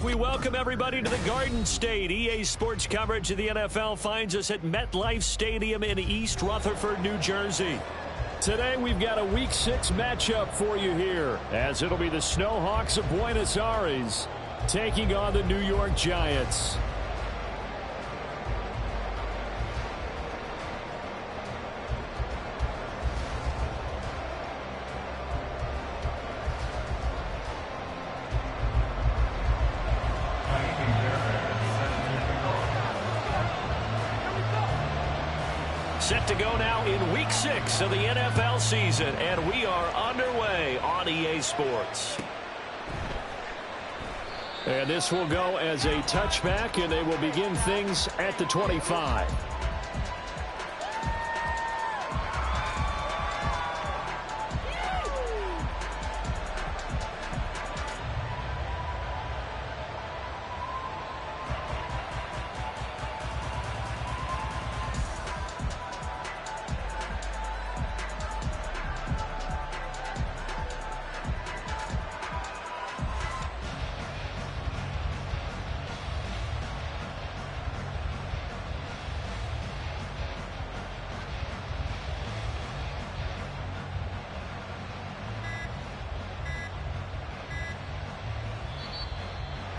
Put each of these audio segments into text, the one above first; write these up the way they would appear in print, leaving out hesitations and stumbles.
We welcome everybody to the Garden State. EA Sports coverage of the NFL finds us at MetLife Stadium in East Rutherford, New Jersey. Today we've got a Week 6 matchup for you here, as it'll be the Snowhawks of Buenos Aires taking on the New York Giants. Set to go now in Week 6 of the NFL season, and we are underway on EA Sports. And this will go as a touchback, and they will begin things at the 25.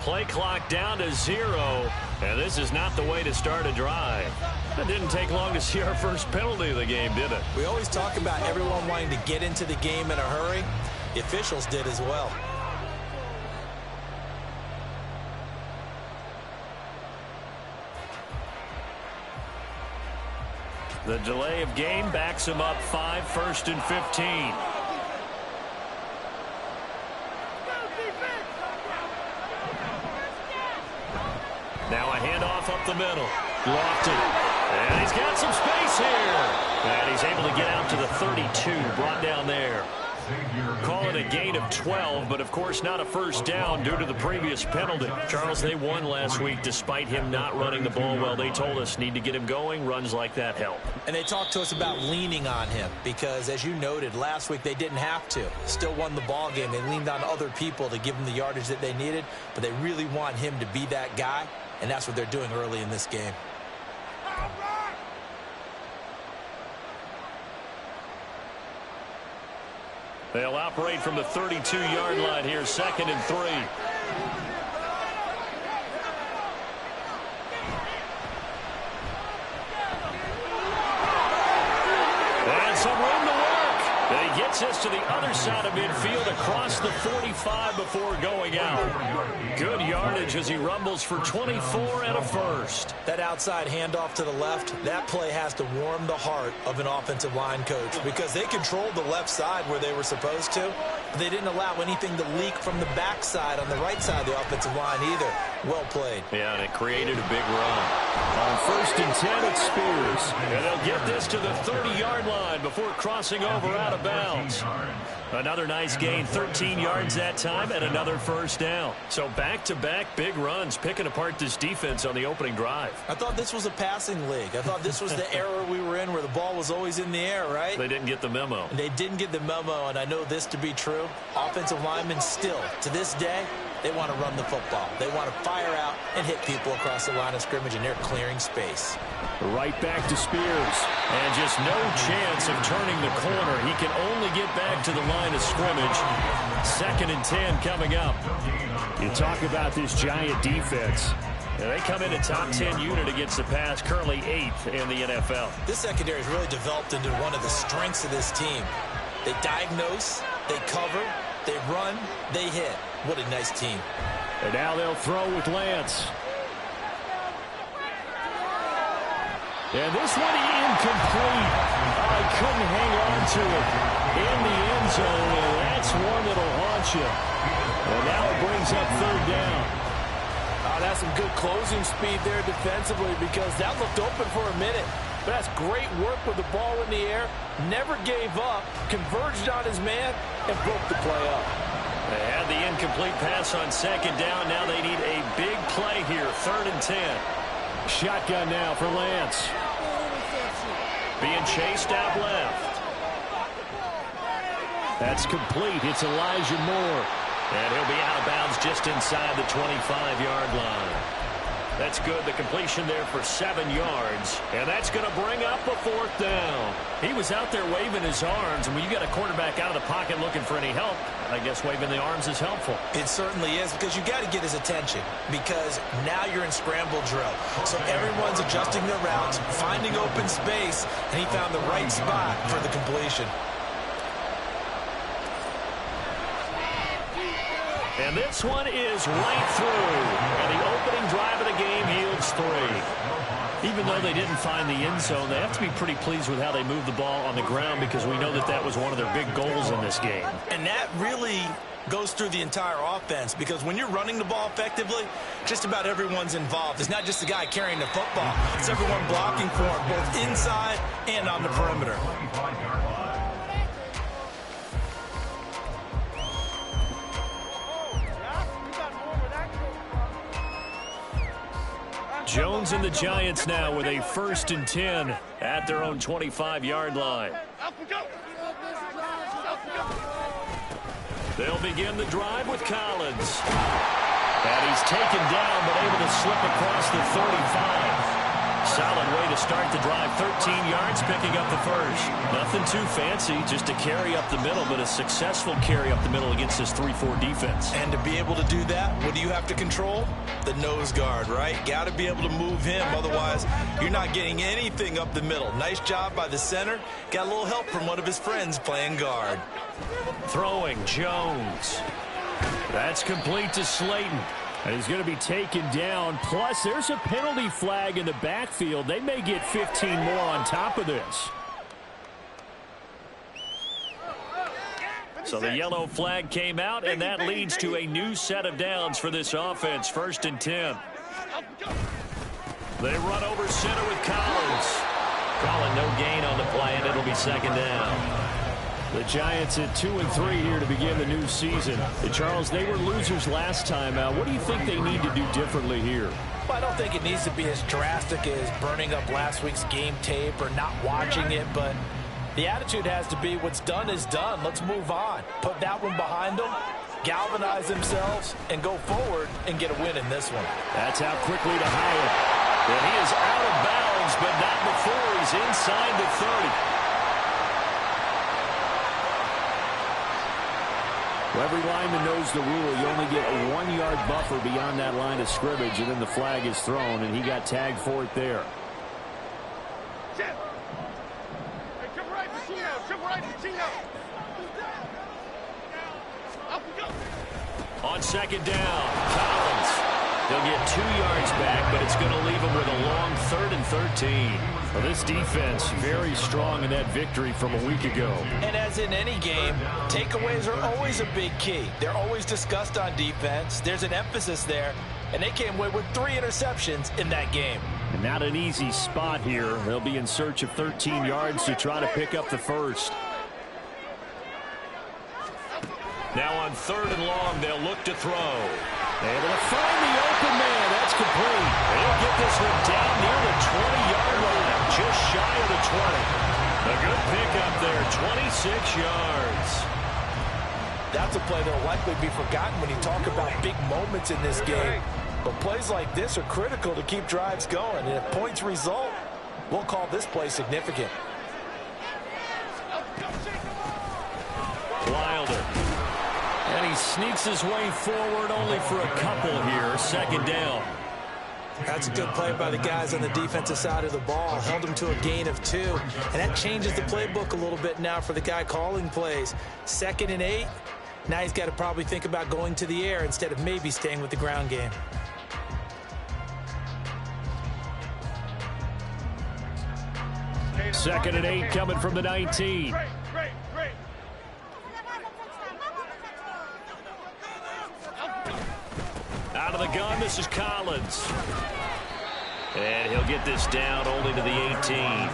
Play clock down to 0, and this is not the way to start a drive. It didn't take long to see our first penalty of the game, did it? We always talk about everyone wanting to get into the game in a hurry. The officials did as well. The delay of game backs him up 5, 1st and 15. Now a handoff up the middle. Lofton. And he's got some space here. And he's able to get out to the 32. Brought down there. Call it a gain of 12, but of course not a first down due to the previous penalty. Charles, they won last week despite him not running the ball well. They told us need to get him going. Runs like that help. And they talked to us about leaning on him because, as you noted, last week they didn't have to. Still won the ball game. They leaned on other people to give them the yardage that they needed, but they really want him to be that guy. And that's what they're doing early in this game. They'll operate from the 32-yard line here, 2nd and 3. And some room to work. And he gets us to the other side of midfield across the 45 before going out. Good yardage as he rumbles for 24 and a first. That outside handoff to the left, that play has to warm the heart of an offensive line coach because they controlled the left side where they were supposed to, but they didn't allow anything to leak from the backside on the right side of the offensive line either. Well played. Yeah, and it created a big run. On 1st and 10, it's Spears. And they'll get this to the 30-yard line before crossing over out of bounds. Another nice gain, 13 yards that time, and another first down. So back-to-back big runs, picking apart this defense on the opening drive. I thought this was a passing league. I thought this was the era we were in where the ball was always in the air, right? They didn't get the memo. And they didn't get the memo, and I know this to be true. Offensive linemen still, to this day, they want to run the football. They want to fire out and hit people across the line of scrimmage, and they're clearing space. Right back to Spears. And just no chance of turning the corner. He can only get back to the line of scrimmage. 2nd and 10 coming up. You talk about this Giant defense. And they come in a top 10 unit against the pass, currently 8th in the NFL. This secondary has really developed into one of the strengths of this team. They diagnose, they cover, they run, they hit. What a nice team. And now they'll throw with Lance. And this one incomplete. I couldn't hang on to it in the end zone, and that's one that'll haunt you. And now it brings up 3rd down. That's some good closing speed there defensively because that looked open for a minute. But that's great work with the ball in the air. Never gave up, converged on his man, and broke the play up. They had the incomplete pass on 2nd down. Now they need a big play here, 3rd and 10. Shotgun now for Lance. Being chased out left. That's complete. It's Elijah Moore. And he'll be out of bounds just inside the 25-yard line. That's good. The completion there for 7 yards. And that's going to bring up a 4th down. He was out there waving his arms. And when you got a quarterback out of the pocket looking for any help, I guess waving the arms is helpful. It certainly is, because you got to get his attention, because now you're in scramble drill. So everyone's adjusting their routes, finding open space, and he found the right spot for the completion. And this one is right through. And the opening drive of the game yields 3. Even though they didn't find the end zone, they have to be pretty pleased with how they moved the ball on the ground, because we know that that was one of their big goals in this game. And that really goes through the entire offense, because when you're running the ball effectively, just about everyone's involved. It's not just the guy carrying the football. It's everyone blocking for him, both inside and on the perimeter. Jones and the Giants now with a 1st and 10 at their own 25-yard line. They'll begin the drive with Collins. And he's taken down, but able to slip across the 35. Solid way to start the drive. 13 yards, picking up the first. Nothing too fancy, just a carry up the middle, but a successful carry up the middle against this 3-4 defense. And to be able to do that, what do you have to control? The nose guard, right? Got to be able to move him, otherwise you're not getting anything up the middle. Nice job by the center. Got a little help from one of his friends playing guard. Throwing, Jones. That's complete to Slayton. And he's going to be taken down. Plus, there's a penalty flag in the backfield. They may get 15 more on top of this. So the yellow flag came out, and that leads to a new set of downs for this offense. 1st and 10. They run over center with Collins. Calling no gain on the play, and it'll be 2nd down. The Giants at 2-3 here to begin the new season. Charles, they were losers last time. What do you think they need to do differently here? Well, I don't think it needs to be as drastic as burning up last week's game tape or not watching it, but the attitude has to be what's done is done. Let's move on. Put that one behind them, galvanize themselves, and go forward and get a win in this one. That's out quickly to Howard. And he is out of bounds, but not before he's inside the 30. Well, every lineman knows the rule. You only get a 1-yard buffer beyond that line of scrimmage, and then the flag is thrown, and he got tagged for it there. On 2nd down, Collins. He'll get 2 yards back, but it's going to leave him with a long 3rd and 13. Well, this defense very strong in that victory from a week ago. And as in any game, takeaways are always a big key. They're always discussed on defense. There's an emphasis there, and they came away with 3 interceptions in that game. And not an easy spot here. They'll be in search of 13 yards to try to pick up the first. Now on 3rd and long, they'll look to throw. Able to find the open man. That's complete. They'll get this one down near the 20-yard line, just shy of the 20. A good pickup there, 26 yards. That's a play that will likely be forgotten when you talk about big moments in this game. But plays like this are critical to keep drives going. And if points result, we'll call this play significant. Wilder. And he sneaks his way forward only for a couple here. 2nd down. That's a good play by the guys on the defensive side of the ball. Held him to a gain of 2. And that changes the playbook a little bit now for the guy calling plays. 2nd and 8. Now he's got to probably think about going to the air instead of maybe staying with the ground game. Second and 8 coming from the 19. Out of the gun, this is Collins. And he'll get this down only to the 18.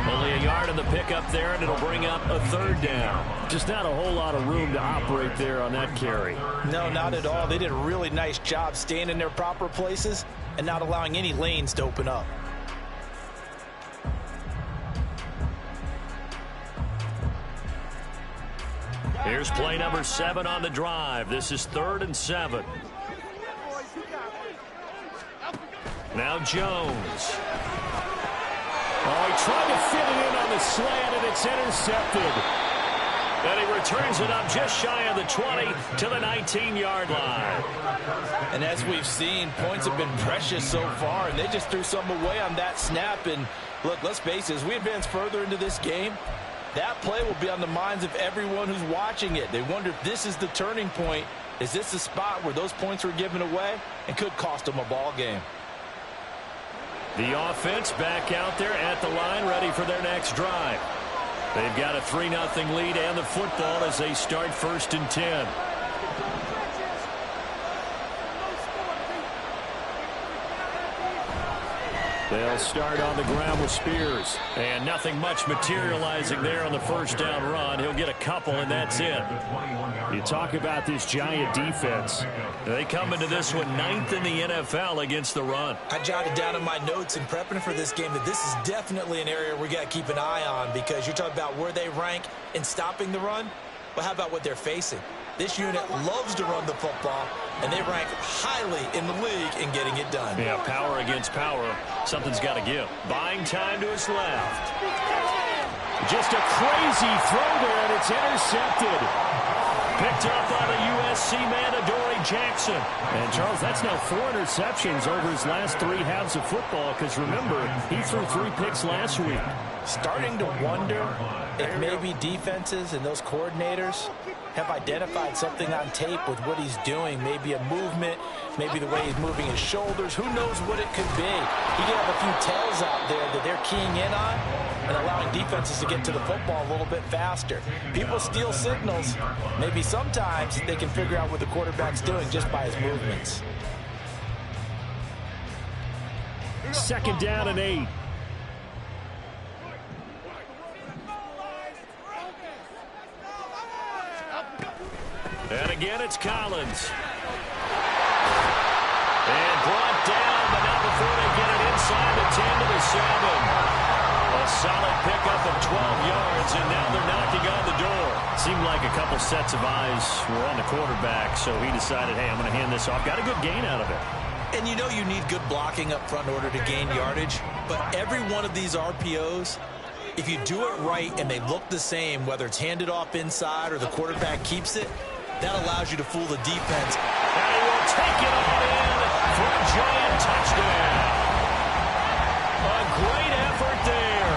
Only a yard in the pickup there, and it'll bring up a 3rd down. Just not a whole lot of room to operate there on that carry. No, not at all. They did a really nice job staying in their proper places and not allowing any lanes to open up. Here's play number 7 on the drive. This is 3rd and 7. Now Jones. Oh, he tried to fit it in on the slant, and it's intercepted. And he returns it up just shy of the 20 to the 19-yard line. And as we've seen, points have been precious so far, and they just threw some away on that snap. And look, let's face it, as we advance further into this game, that play will be on the minds of everyone who's watching it. They wonder if this is the turning point. Is this the spot where those points were given away and could cost them a ball game? The offense back out there at the line, ready for their next drive. They've got a 3-0 lead and the football as they start 1st and 10. They'll start on the ground with Spears. And nothing much materializing there on the first down run. He'll get a couple, and that's it. You talk about this Giant defense. They come into this one 9th in the NFL against the run. I jotted down in my notes in prepping for this game that this is definitely an area we got to keep an eye on, because you're talking about where they rank in stopping the run. Well, how about what they're facing? This unit loves to run the football, and they rank highly in the league in getting it done. Yeah, power against power. Something's got to give. Buying time to his left. Just a crazy throw there, and it's intercepted. Picked up by the USC man, Adoree Jackson. And, Charles, that's now 4 interceptions over his last 3 halves of football, because, remember, he threw 3 picks last week. Starting to wonder if maybe defenses and those coordinators have identified something on tape with what he's doing. Maybe a movement, maybe the way he's moving his shoulders. Who knows what it could be? He could have a few tells out there that they're keying in on and allowing defenses to get to the football a little bit faster. People steal signals. Maybe sometimes they can figure out what the quarterback's doing just by his movements. 2nd down and 8. And again, it's Collins. And brought down, but not before they get it inside the 10 to the 7. A solid pickup of 12 yards, and now they're knocking on the door. Seemed like a couple sets of eyes were on the quarterback, so he decided, hey, I'm going to hand this off. Got a good gain out of it. And you know you need good blocking up front in order to gain yardage, but every one of these RPOs, if you do it right and they look the same, whether it's handed off inside or the quarterback keeps it, that allows you to fool the defense. And he will take it all in for a giant touchdown. A great effort there.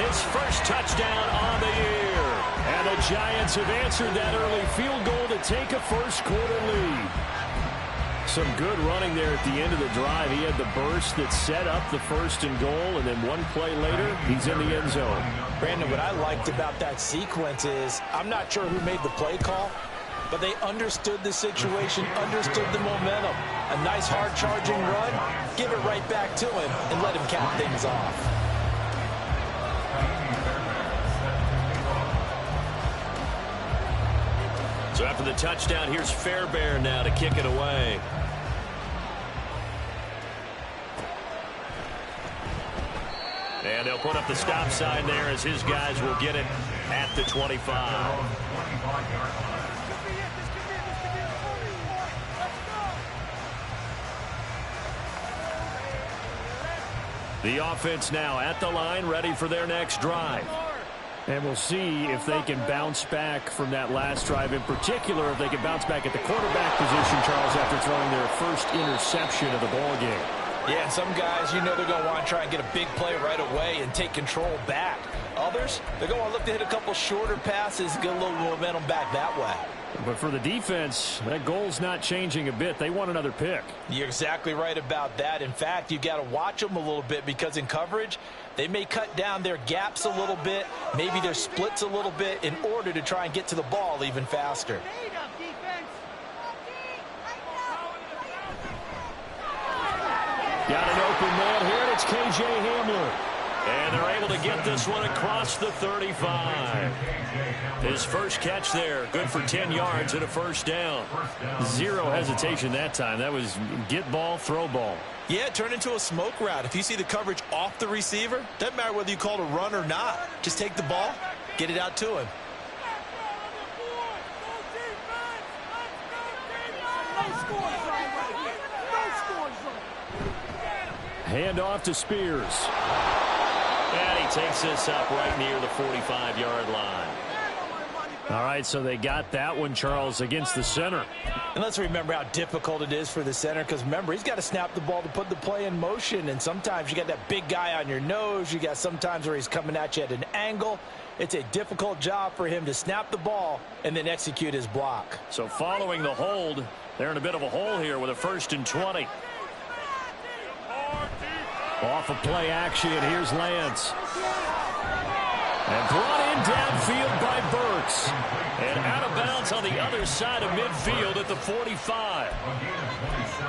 His first touchdown on the year. And the Giants have answered that early field goal to take a first-quarter lead. Some good running there at the end of the drive. He had the burst that set up the 1st and goal, and then one play later, he's in the end zone. Brandon, what I liked about that sequence is I'm not sure who made the play call, but they understood the situation, understood the momentum. A nice hard-charging run, give it right back to him, and let him cap things off. So after the touchdown, here's Fairbairn now to kick it away. And they'll put up the stop sign there as his guys will get it at the 25. The offense now at the line, ready for their next drive. And we'll see if they can bounce back from that last drive. In particular, if they can bounce back at the quarterback position, Charles, after throwing their first interception of the ball game. Yeah, some guys, you know they're going to want to try and get a big play right away and take control back. Others, they're going to look to hit a couple shorter passes, get a little momentum back that way. But for the defense, that goal's not changing a bit. They want another pick. You're exactly right about that. In fact, you've got to watch them a little bit, because in coverage, they may cut down their gaps a little bit, maybe their splits a little bit, in order to try and get to the ball even faster. Got an open man here, and it's K.J. Hamler. And they're able to get this one across the 35. His first catch there, good for 10 yards and a first down. Zero hesitation that time. That was get ball, throw ball. Yeah, turn into a smoke route. If you see the coverage off the receiver, doesn't matter whether you call it a run or not. Just take the ball, get it out to him. Hand off to Spears. And he takes this up right near the 45-yard line. All right, so they got that one, Charles, against the center. And let's remember how difficult it is for the center, because remember, he's got to snap the ball to put the play in motion, and sometimes you got that big guy on your nose. You got sometimes where he's coming at you at an angle. It's a difficult job for him to snap the ball and then execute his block. So following the hold, they're in a bit of a hole here with a 1st and 20. Off of play action, here's Lance. And brought in downfield by Burks. And out of bounds on the other side of midfield at the 45.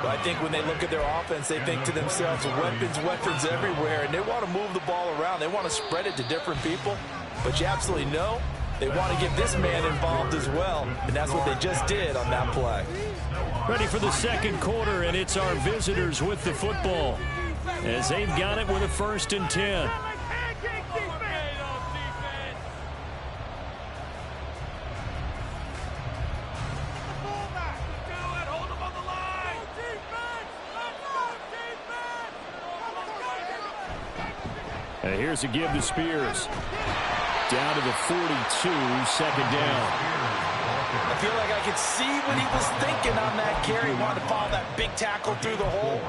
But I think when they look at their offense, they think to themselves, weapons everywhere, and they want to move the ball around. They want to spread it to different people. But you absolutely know they want to get this man involved as well, and that's what they just did on that play. Ready for the second quarter, and it's our visitors with the football, as they've got it with a 1st and 10. And here's a give to Spears. Down to the 42, 2nd down. I feel like I could see what he was thinking on that carry. He wanted to follow that big tackle through the hole.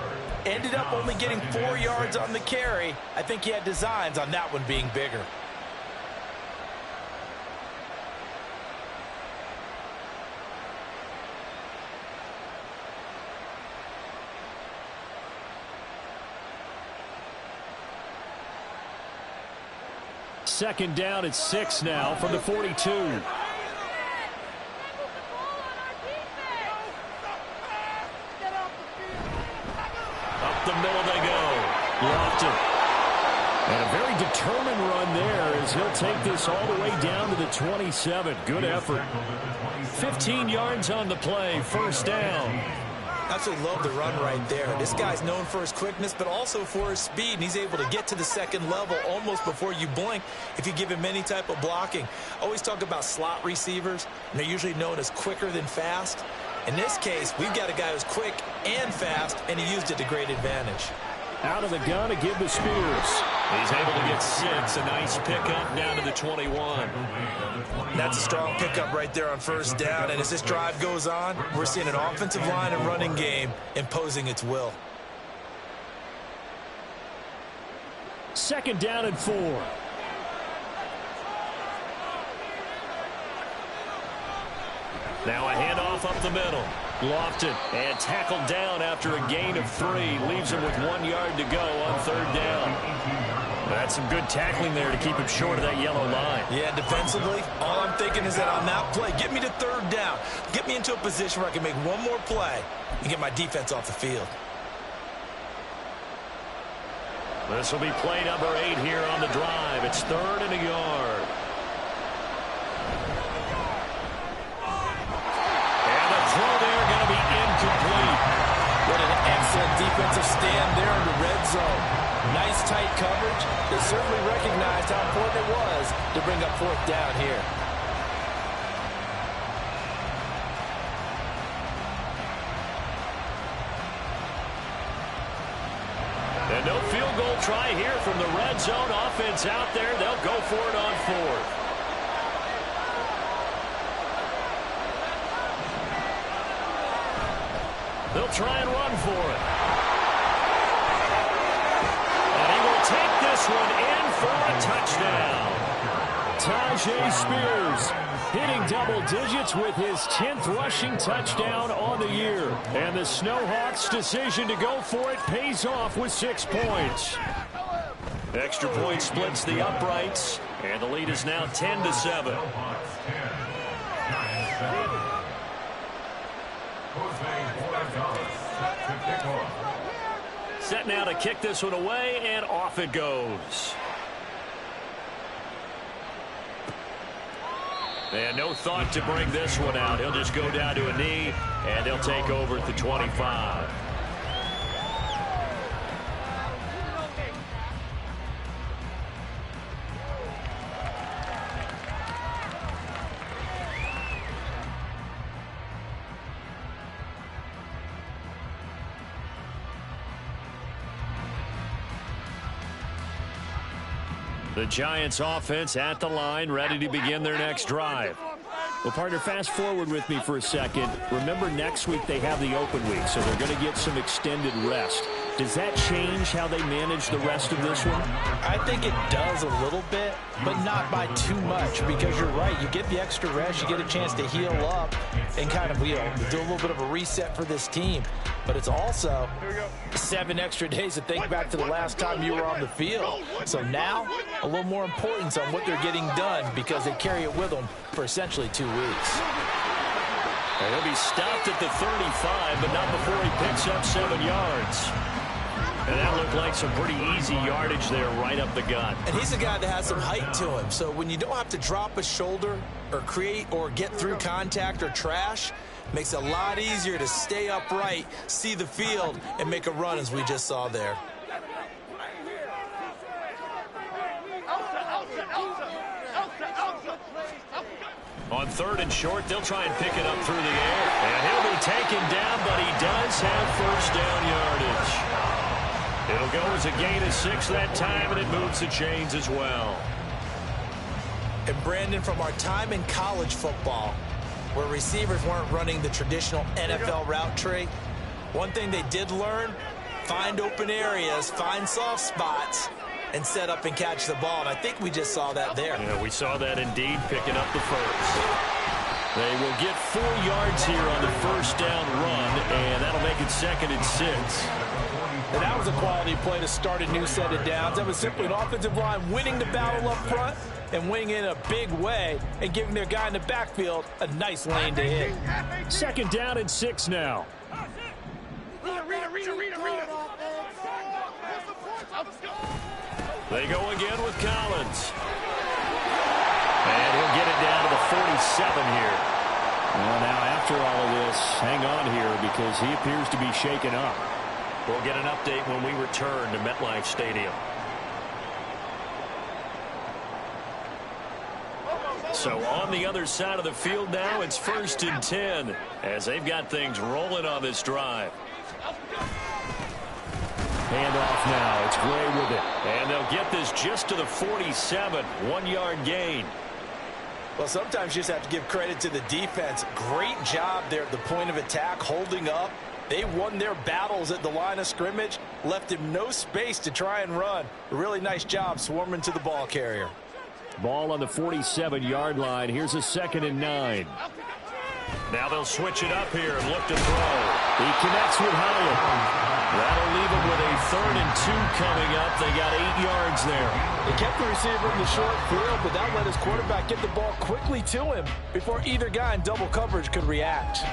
Ended up only getting 4 yards on the carry. I think he had designs on that one being bigger. Second down at 6 now from the 42. Up the middle they go. Lofton. And a very determined run there as he'll take this all the way down to the 27. Good effort. 15 yards on the play. 1st down. Absolutely love the run right there. This guy's known for his quickness, but also for his speed, and he's able to get to the second level almost before you blink if you give him any type of blocking. Always talk about slot receivers, and they're usually known as quicker than fast. In this case, we've got a guy who's quick and fast, and he used it to great advantage. Out of the gun to give to Spears. He's able to get 6. A nice pickup down to the 21. That's a strong pickup right there on 1st down. And as this drive goes on, we're seeing an offensive line and running game imposing its will. 2nd down and 4. Now a handoff up the middle. Lofton and tackled down after a gain of 3. Leaves him with 1 yard to go on 3rd down. That's some good tackling there to keep him short of that yellow line. Yeah, defensively, all I'm thinking is that on that play, get me to 3rd down. Get me into a position where I can make one more play and get my defense off the field. This will be play number 8 here on the drive. It's 3rd and a yard. Throw there going to be incomplete. What an excellent defensive stand there in the red zone. Nice tight coverage. They certainly recognized how important it was to bring up 4th down here. And no field goal try here from the red zone. Offense out there. They'll go for it on 4th. They'll try and run for it. And he will take this one in for a touchdown. Tyjae Spears hitting double digits with his 10th rushing touchdown on the year. And the Snowhawks' decision to go for it pays off with 6 points. Extra point splits the uprights, and the lead is now 10-7. Set now to kick this one away, and off it goes. And no thought to bring this one out. He'll just go down to a knee, and they'll take over at the 25. The Giants offense at the line, ready to begin their next drive. Well, partner, fast forward with me for a second. Remember, next week they have the open week, so they're going to get some extended rest. Does that change how they manage the rest of this one? I think it does a little bit, but not by too much, because you're right. You get the extra rest, you get a chance to heal up and kind of, do a little bit of a reset for this team. But it's also 7 extra days to think back to the last time you were on the field. So now, a little more importance on what they're getting done, because they carry it with them for essentially 2 weeks. And he'll be stopped at the 35, but not before he picks up 7 yards. And that looked like some pretty easy yardage there right up the gut. And he's a guy that has some height to him. So when you don't have to drop a shoulder or create or get through contact or trash, makes it a lot easier to stay upright, see the field, and make a run as we just saw there. On 3rd and short, they'll try and pick it up through the air. And he'll be taken down, but he does have first down yardage. It'll go as a gain of 6 that time, and it moves the chains as well. And Brandon, from our time in college football, where receivers weren't running the traditional NFL route tree, one thing they did learn, find open areas, find soft spots, and set up and catch the ball. And I think we just saw that there. Yeah, we saw that indeed, picking up the first. They will get 4 yards here on the first down run, and that'll make it 2nd and 6. And that was a quality play to start a new set of downs. That was simply an offensive line winning the battle up front and winning in a big way and giving their guy in the backfield a nice lane to hit. 2nd down and 6 now. They go again with Collins. And he'll get it down to the 47 here. Well, now after all of this, hang on here because he appears to be shaken up. We'll get an update when we return to MetLife Stadium. So on the other side of the field now, it's 1st and 10 as they've got things rolling on this drive. Handoff now. It's Gray with it. And they'll get this just to the 47. 1-yard gain. Well, sometimes you just have to give credit to the defense. Great job there at the point of attack, holding up. They won their battles at the line of scrimmage, left him no space to try and run. A really nice job swarming to the ball carrier. Ball on the 47-yard line. Here's a 2nd and 9. Now they'll switch it up here and look to throw. He connects with Hyatt. That'll leave him with a 3rd and 2 coming up. They got 8 yards there. They kept the receiver in the short field, but that let his quarterback get the ball quickly to him before either guy in double coverage could react.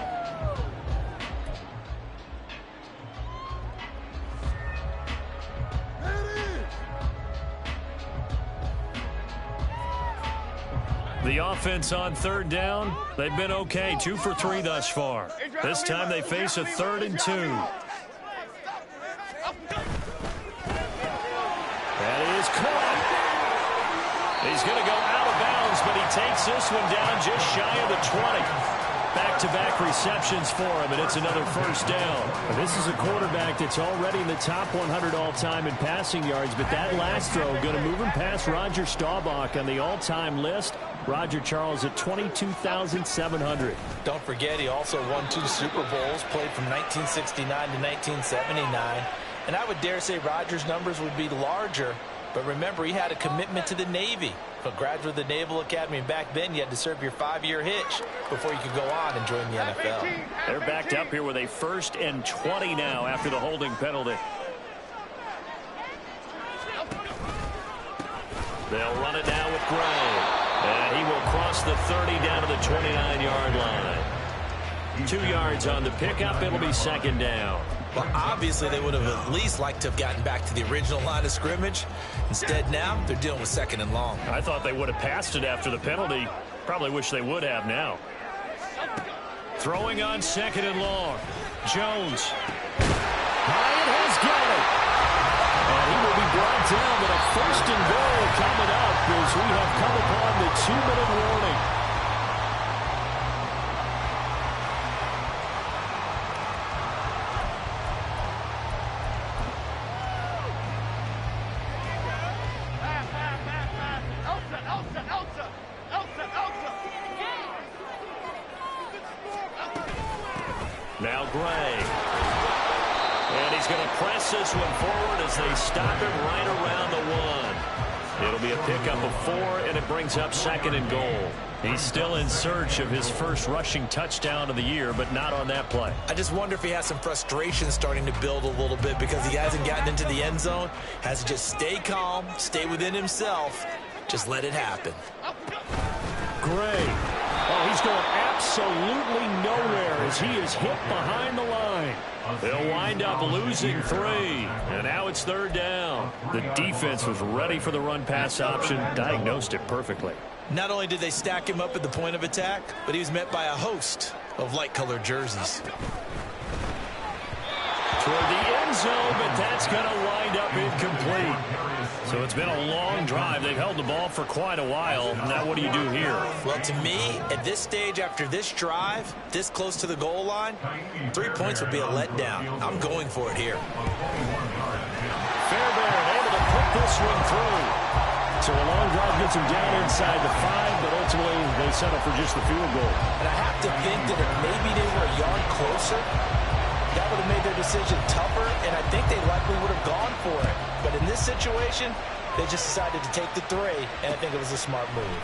The offense on 3rd down, they've been okay. 2 for 3 thus far. This time they face a 3rd and 2. That is caught. He's going to go out of bounds, but he takes this one down just shy of the 20. Back-to-back receptions for him, and it's another first down. And this is a quarterback that's already in the top 100 all-time in passing yards, but that last throw going to move him past Roger Staubach on the all-time list. Roger Charles at 22,700. Don't forget, he also won 2 Super Bowls, played from 1969 to 1979. And I would dare say Roger's numbers would be larger, but remember, he had a commitment to the Navy. A graduate of the Naval Academy, and back then you had to serve your 5-year hitch before you could go on and join the NFL. They're backed up here with a 1st and 20 now after the holding penalty. They'll run it now with Gray. And he will cross the 30 down to the 29-yard line. 2 yards on the pickup. It'll be 2nd down. Well, obviously, they would have at least liked to have gotten back to the original line of scrimmage. Instead, now they're dealing with 2nd and long. I thought they would have passed it after the penalty. Probably wish they would have now. Throwing on 2nd and long. Jones. Hyatt has got it. And he will be brought down with a 1st and goal coming up as we have come upon the 2-minute warning. Now Gray. And he's going to press this one forward as they stop him right around the 1. It'll be a pickup of 4, and it brings up 2nd and goal. He's still in search of his first rushing touchdown of the year, but not on that play. I just wonder if he has some frustration starting to build a little bit because he hasn't gotten into the end zone. Has to just stay calm, stay within himself, just let it happen. Gray. Oh, he's going absolutely nowhere as he is hit behind the line. They'll wind up losing 3, and now it's 3rd down. The defense was ready for the run-pass option, diagnosed it perfectly. Not only did they stack him up at the point of attack, but he was met by a host of light-colored jerseys. Toward the end zone, but that's going to wind up incomplete. So it's been a long drive. They've held the ball for quite a while. Now what do you do here? Well, to me, at this stage after this drive, this close to the goal line, 3 points would be a letdown. I'm going for it here. Fairbairn able to put this one through. So a long drive gets him down inside the 5, but ultimately they settle for just the field goal. And I have to think that if maybe they were a yard closer, that would have made their decision tougher, and I think they likely would have gone for it. But in this situation, they just decided to take the 3, and I think it was a smart move.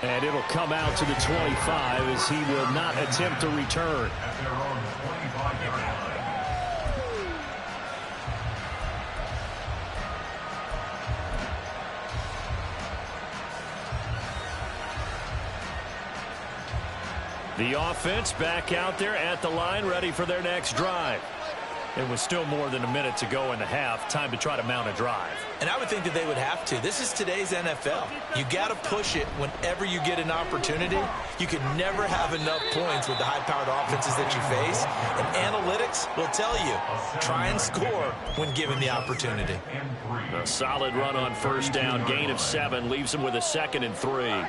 And it'll come out to the 25 as he will not attempt to return. The offense back out there at the line, ready for their next drive. It was still more than a minute to go in the half. Time to try to mount a drive. And I would think that they would have to. This is today's NFL. You got to push it whenever you get an opportunity. You can never have enough points with the high-powered offenses that you face. And analytics will tell you, try and score when given the opportunity. A solid run on 1st down. Gain of 7 leaves them with a 2nd and 3.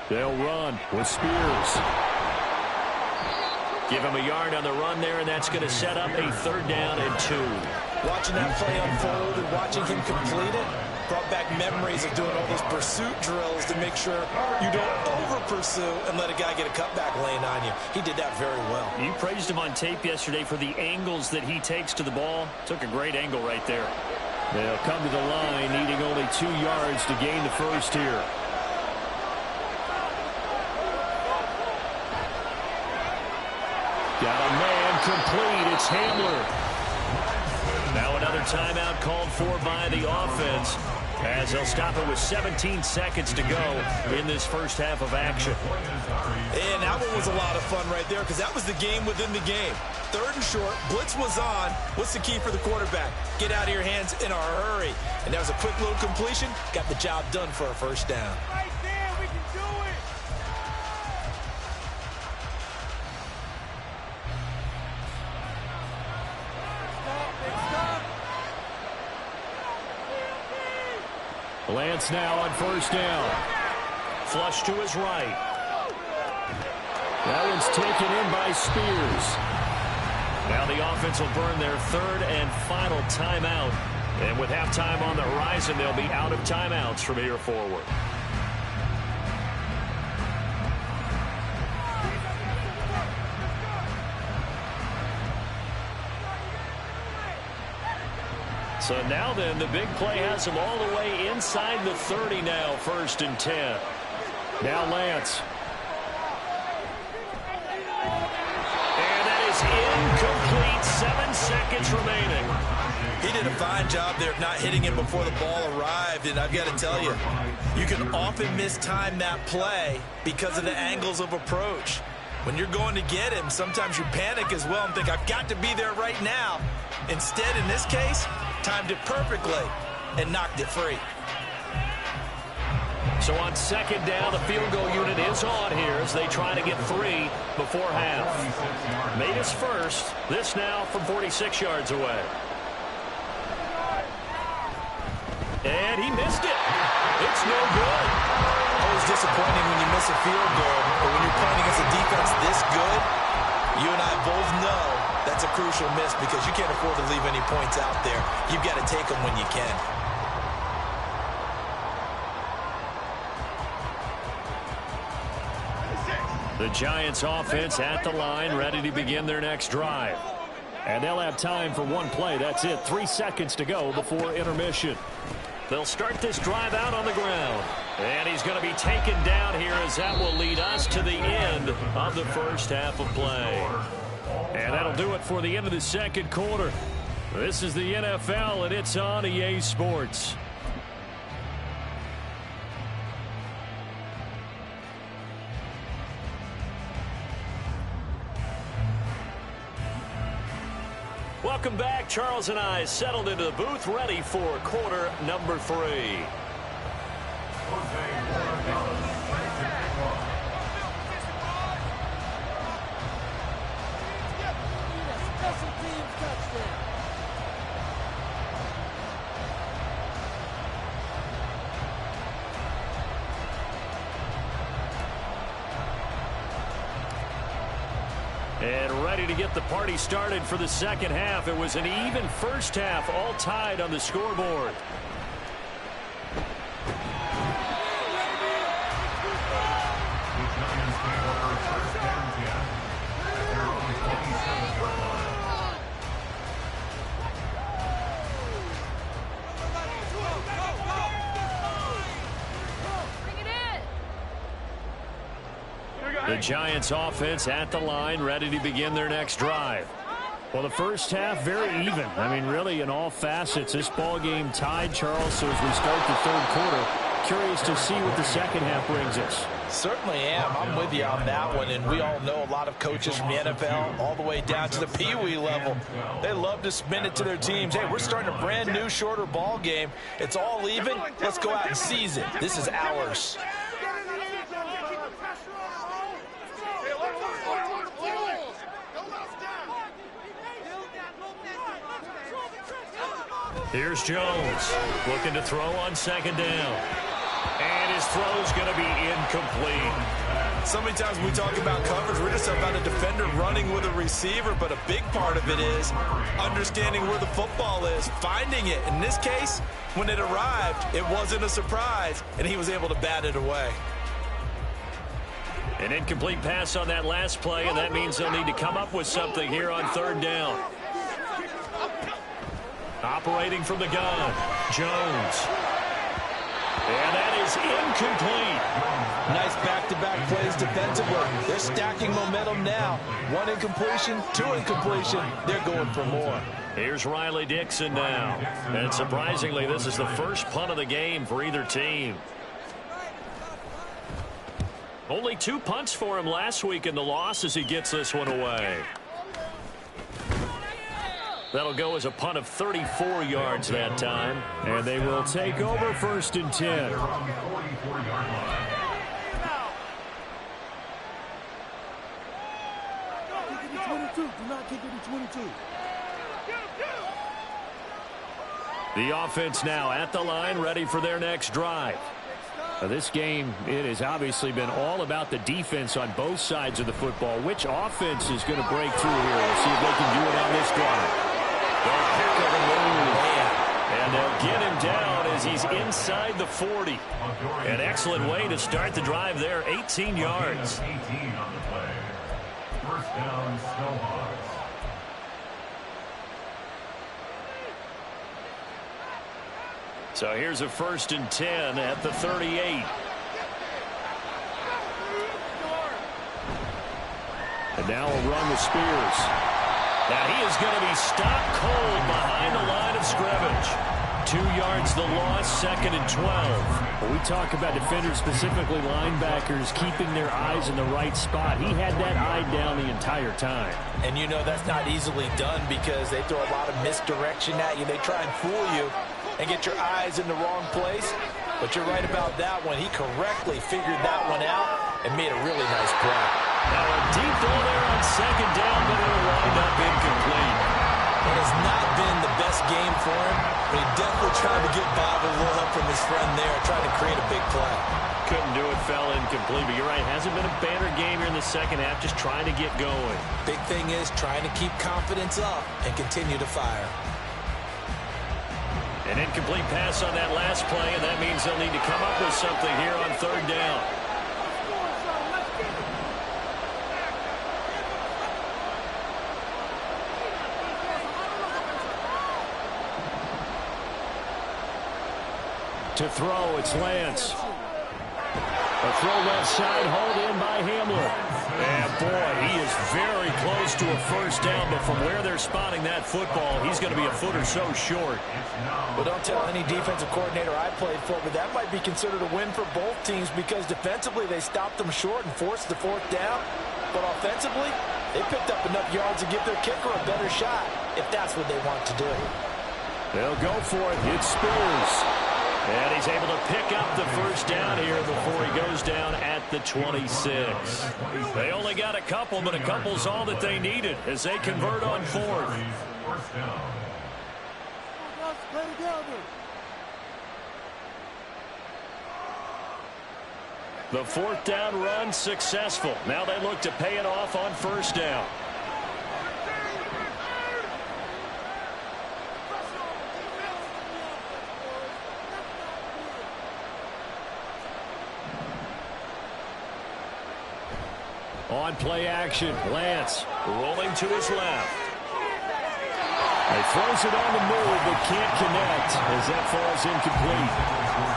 They'll run with Spears. Give him a yard on the run there, and that's going to set up a 3rd down and 2. Watching that play unfold and watching him complete it brought back memories of doing all those pursuit drills to make sure you don't over-pursue and let a guy get a cutback lane on you. He did that very well. You praised him on tape yesterday for the angles that he takes to the ball. Took a great angle right there. They'll come to the line, needing only 2 yards to gain the first here. Got a man complete. It's Hamler. Now another timeout called for by the offense as they'll stop it with 17 seconds to go in this first half of action. And that one was a lot of fun right there because that was the game within the game. 3rd and short, blitz was on. What's the key for the quarterback? Get out of your hands in a hurry. And that was a quick little completion. Got the job done for a 1st down. Right there, we can do it. Lance now on 1st down. Flush to his right. That one's taken in by Spears. Now the offense will burn their 3rd and final timeout. And with halftime on the horizon, they'll be out of timeouts from here forward. So now then, the big play has them all the way inside the 30 now, 1st and 10. Now Lance. And that is incomplete. 7 seconds remaining. He did a fine job there of not hitting him before the ball arrived. And I've got to tell you, you can often mistime that play because of the angles of approach. When you're going to get him, sometimes you panic as well and think, I've got to be there right now. Instead, in this case, timed it perfectly and knocked it free. So on 2nd down, the field goal unit is on here as they try to get 3 before half. Made his first. This now from 46 yards away. And he missed it. It's no good. Always disappointing when you miss a field goal, but when you're playing against a crucial miss because you can't afford to leave any points out there. You've got to take them when you can. The Giants offense at the line, ready to begin their next drive. And they'll have time for one play. That's it. 3 seconds to go before intermission. They'll start this drive out on the ground. And he's going to be taken down here as that will lead us to the end of the first half of play. And that'll do it for the end of the second quarter. This is the NFL, and it's on EA Sports. Welcome back. Charles and I settled into the booth, ready for quarter number 3. And ready to get the party started for the second half. It was an even first half, all tied on the scoreboard. The Giants offense at the line, ready to begin their next drive. Well, the first half, very even. I mean, really, in all facets, this ball game tied, Charles. So as we start the third quarter, curious to see what the second half brings us. Certainly am. I'm with you on that one. And we all know a lot of coaches from the NFL all the way down to the Pee-wee level. They love to spin it to their teams. Hey, we're starting a brand new, shorter ball game. It's all even. Let's go out and seize it. This is ours. Here's Jones looking to throw on second down. And his throw's going to be incomplete. So many times when we talk about coverage, we're just about a defender running with a receiver, but a big part of it is understanding where the football is, finding it. In this case, when it arrived, it wasn't a surprise, and he was able to bat it away. An incomplete pass on that last play, and that means they'll need to come up with something here on third down. Operating from the gun, Jones. And that is incomplete. Nice back-to-back plays defensively. They're stacking momentum now. 1 incompletion, 2 incompletion. They're going for more. Here's Riley Dixon now. And surprisingly, this is the first punt of the game for either team. Only 2 punts for him last week in the loss as he gets this one away. That'll go as a punt of 34 yards that time. And they will take over 1st and 10. The offense now at the line, ready for their next drive. Now, this game, it has obviously been all about the defense on both sides of the football. Which offense is going to break through here? We'll see if they can do it on this drive. Heck of a move. And they'll get him down as he's inside the 40. An excellent way to start the drive there, 18 yards. 18 on the play. First down, Snowhawks. So here's a 1st and 10 at the 38. And now a run with Spears. Now he is going to be stopped cold behind the line of scrimmage. 2 yards the loss, 2nd and 12. When we talk about defenders, specifically linebackers, keeping their eyes in the right spot, he had that eye down the entire time. And you know that's not easily done because they throw a lot of misdirection at you. They try and fool you and get your eyes in the wrong place. But you're right about that one. He correctly figured that one out and made a really nice play. Now a deep ball there on second down, but it'll wind up incomplete. It has not been the best game for him, but he definitely tried to get by with a little help from his friend there, trying to create a big play. Couldn't do it, fell incomplete. But you're right, hasn't been a banner game here in the second half, just trying to get going. Big thing is trying to keep confidence up and continue to fire. An incomplete pass on that last play, and that means they'll need to come up with something here on third down. To throw, it's Lance. A throw left side, hauled in by Hamler. And boy, he is very close to a first down, but from where they're spotting that football, he's going to be a foot or so short. But don't tell any defensive coordinator I played for, but that might be considered a win for both teams because defensively they stopped them short and forced the fourth down. But offensively, they picked up enough yards to give their kicker a better shot if that's what they want to do. They'll go for it. It's Spears. And he's able to pick up the first down here before he goes down at the 26. They only got a couple, but a couple's all that they needed as they convert on fourth. The fourth down run successful. Now they look to pay it off on first down. On play action, Lance rolling to his left. He throws it on the move, but can't connect as that falls incomplete.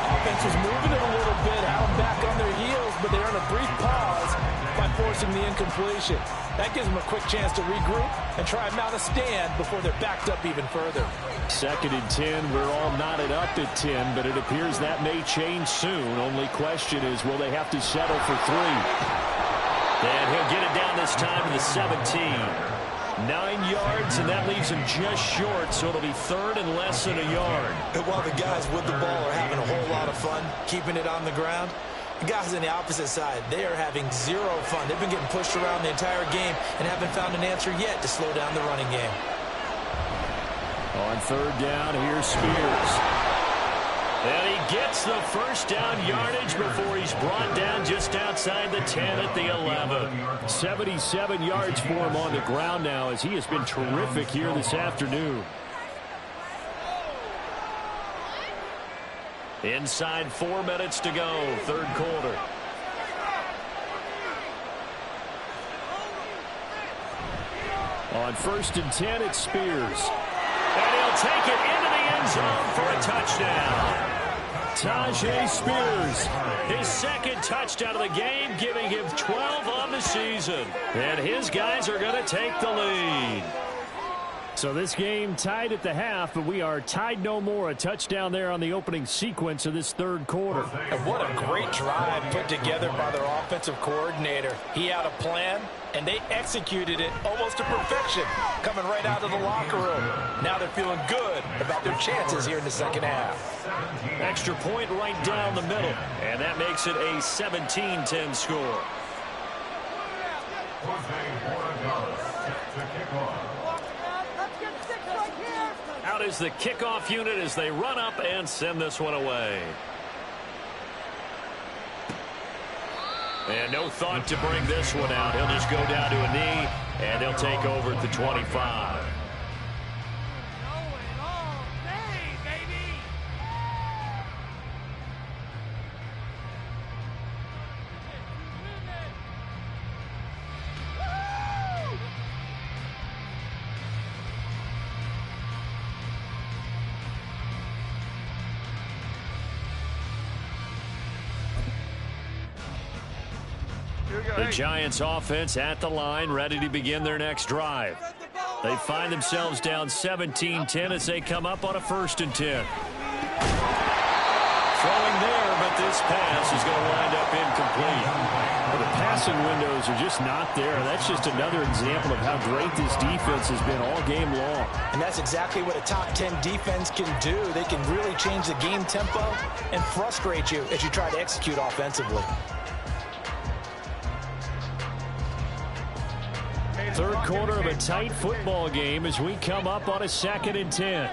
Offense is moving it a little bit, out back on their heels, but they earn a brief pause by forcing the incompletion. That gives them a quick chance to regroup and try and mount a stand before they're backed up even further. 2nd and 10, we're all knotted up at 10, but it appears that may change soon. Only question is, will they have to settle for 3? And he'll get it down this time to the 17. 9 yards, and that leaves him just short, so it'll be third and less than a yard. And while the guys with the ball are having a whole lot of fun keeping it on the ground, the guys on the opposite side, they are having zero fun. They've been getting pushed around the entire game and haven't found an answer yet to slow down the running game. On third down, here's Spears. And he gets the first down yardage before he's brought down just outside the 10 at the 11. 77 yards for him on the ground now as he has been terrific here this afternoon. Inside 4 minutes to go, third quarter. On 1st and 10, it's Spears. And he'll take it into the end zone for a touchdown. Tyjae Spears. His second touchdown of the game, giving him 12 on the season. And his guys are going to take the lead. So this game tied at the half, but we are tied no more. A touchdown there on the opening sequence of this third quarter. And what a great drive put together by their offensive coordinator. He had a plan, and they executed it almost to perfection, coming right out of the locker room. Now they're feeling good about their chances here in the second half. Extra point right down the middle, and that makes it a 17-10 score. Out is the kickoff unit as they run up and send this one away. And no thought to bring this one out. He'll just go down to a knee, and they'll take over at the 25. The Giants offense at the line, ready to begin their next drive. They find themselves down 17-10 as they come up on a 1st and 10. Throwing there, but this pass is going to wind up incomplete. Well, the passing windows are just not there. That's just another example of how great this defense has been all game long. And that's exactly what a top 10 defense can do. They can really change the game tempo and frustrate you as you try to execute offensively. Third quarter of a tight football game as we come up on a 2nd and 10.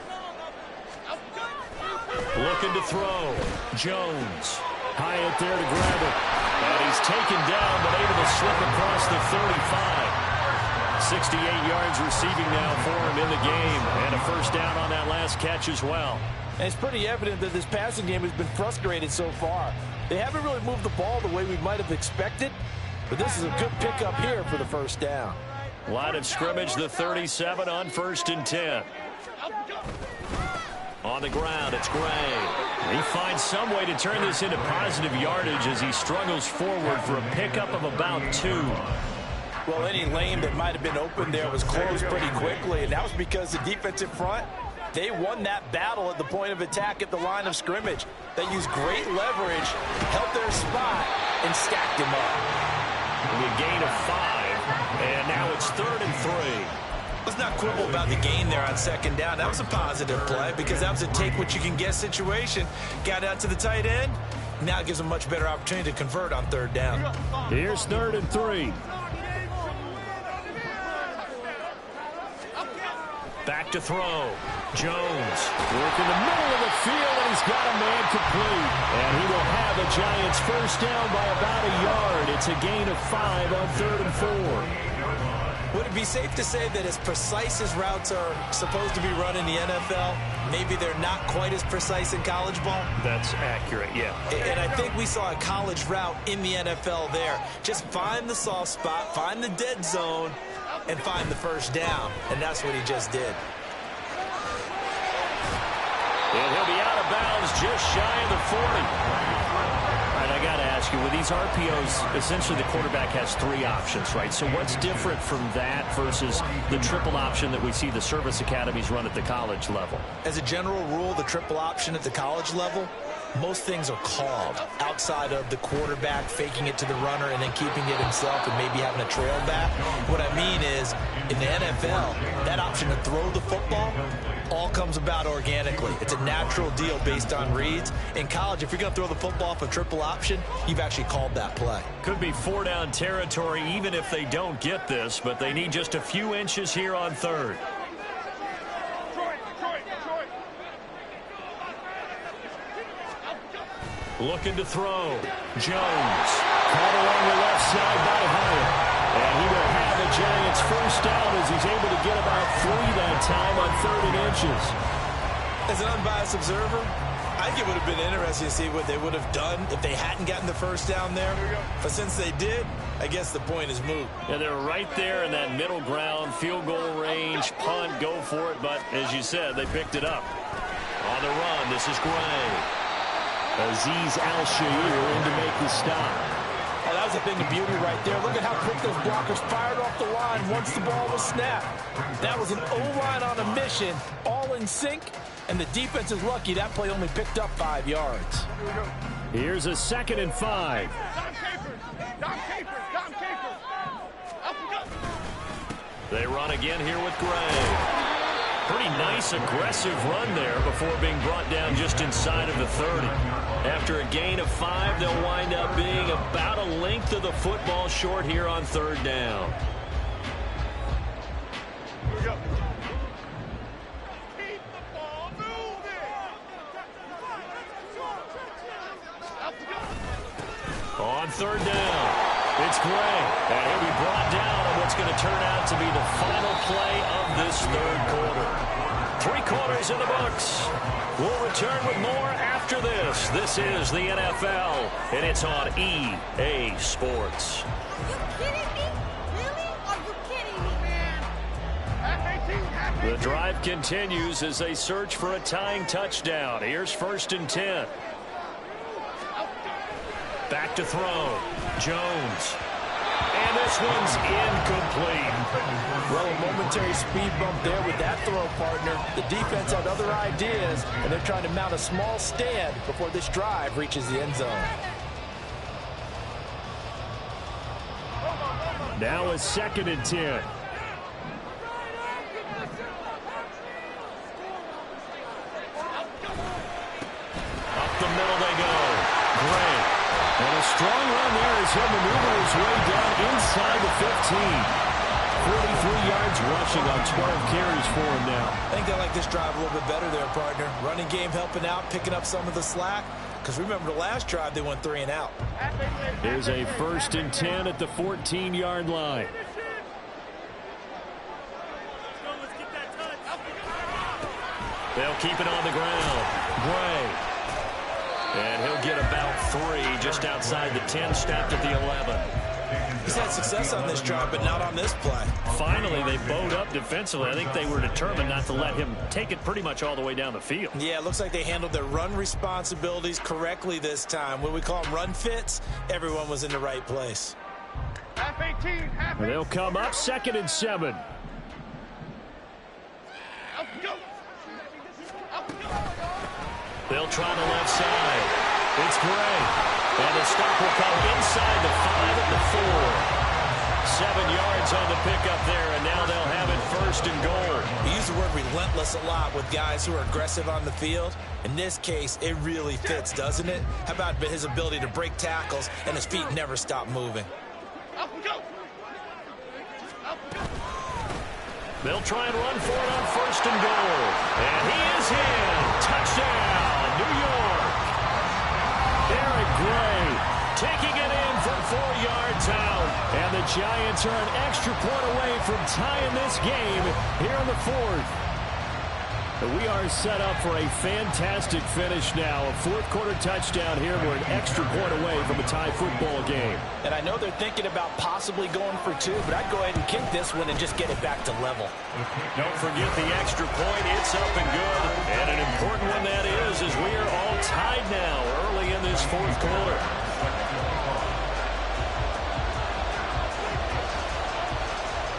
Looking to throw. Jones. Hyatt there to grab it. And he's taken down, but able to slip across the 35. 68 yards receiving now for him in the game. And a first down on that last catch as well. And it's pretty evident that this passing game has been frustrated so far. They haven't really moved the ball the way we might have expected, but this is a good pickup here for the first down. Line of scrimmage, the 37 on 1st and 10. On the ground, it's Gray. He finds some way to turn this into positive yardage as he struggles forward for a pickup of about 2. Well, any lane that might have been open there was closed pretty quickly, and that was because the defensive front, they won that battle at the point of attack at the line of scrimmage. They used great leverage, held their spot, and stacked him up. A gain of 5, and now it's 3rd and 3. Let's not quibble about the gain there on 2nd down. That was a positive play because that was a take-what-you-can-get situation. Got out to the tight end. Now it gives them a much better opportunity to convert on 3rd down. Here's 3rd and 3. Back to throw. Jones. Work in the middle of the field, and he's got a man complete. And he will have a Giants first down by about a yard. It's a gain of 5 on 3rd and 4. Would it be safe to say that as precise as routes are supposed to be run in the NFL, maybe they're not quite as precise in college ball? That's accurate, yeah. And I think we saw a college route in the NFL there. Just find the soft spot, find the dead zone, and find the first down. And that's what he just did. And he'll be out of bounds just shy of the 40. All right, I got to ask you, with these RPOs, essentially the quarterback has 3 options, right? So what's different from that versus the triple option that we see the service academies run at the college level? As a general rule, the triple option at the college level, most things are called outside of the quarterback faking it to the runner and then keeping it himself and maybe having a trail back. What I mean is, in the NFL, that option to throw the football all comes about organically. It's a natural deal based on reads. In college, if you're going to throw the football off a triple option, you've actually called that play. Could be 4-down territory even if they don't get this, but they need just a few inches here on 3rd. Looking to throw. Jones. Caught along the left side by Hyatt. And he will have a Giants first down as he's able to get about 3 that time on 3rd and inches. As an unbiased observer, I think it would have been interesting to see what they would have done if they hadn't gotten the first down there. But since they did, I guess the point is moot. Yeah, they're right there in that middle ground, field goal range, punt, go for it. But as you said, they picked it up. On the run, this is Gray. Azeez Al-Shaair in to make the stop. Oh, that was a thing of beauty right there. Look at how quick those blockers fired off the line once the ball was snapped. That was an O-line on a mission, all in sync, and the defense is lucky that play only picked up 5 yards. Here's a 2nd and 5. They run again here with Gray. Pretty nice, aggressive run there before being brought down just inside of the 30. After a gain of 5, they'll wind up being about a length of the football short here on 3rd down. Keep the ball moving. On 3rd down, it's Gray. And he'll be brought down on what's going to turn out to be the final play of this 3rd quarter. 3 quarters in the books. We'll return with more after this. This is the NFL, and it's on EA Sports. Are you kidding me? Really? Are you kidding me? The drive continues as they search for a tying touchdown. Here's 1st and 10. Back to throw. Jones. And this one's incomplete. Well, a momentary speed bump there with that throw, partner. The defense had other ideas, and they're trying to mount a small stand before this drive reaches the end zone. Now a 2nd and 10. Up the middle they go. Gray. And a strong run there as he'll maneuver his way down inside the 15. 43 yards rushing on 12 carries for him now. I think they like this drive a little bit better there, partner. Running game helping out, picking up some of the slack. because remember the last drive they went 3 and out. Here's a 1st and 10 at the 14-yard line. They'll keep it on the ground. Gray. And he'll get about 3 just outside the 10, stopped at the 11. He's had success on this drive, but not on this play. Finally, they bowed up defensively. I think they were determined not to let him take it pretty much all the way down the field. Yeah, it looks like they handled their run responsibilities correctly this time. What we call them run fits, everyone was in the right place. Half 18, half 18. They'll come up 2nd and 7. Up go. Up go. They'll try the left side. It's Gray. And the stop will come inside the 5 at the 4. 7 yards on the pickup there, and now they'll have it 1st and goal. We use the word relentless a lot with guys who are aggressive on the field. In this case, it really fits, doesn't it? How about his ability to break tackles and his feet never stop moving? Up go. Up go. They'll try and run for it on 1st and goal. And he is in. Touchdown, New York. Eric Gray taking it in from 4 yards out. And the Giants are an extra point away from tying this game here in the 4th. We are set up for a fantastic finish now. A 4th-quarter touchdown here. We're an extra point away from a tie football game. And I know they're thinking about possibly going for 2, but I'd go ahead and kick this one and just get it back to level. Don't forget the extra point. It's up and good. And an important one that is, as we are all tied now early in this 4th quarter.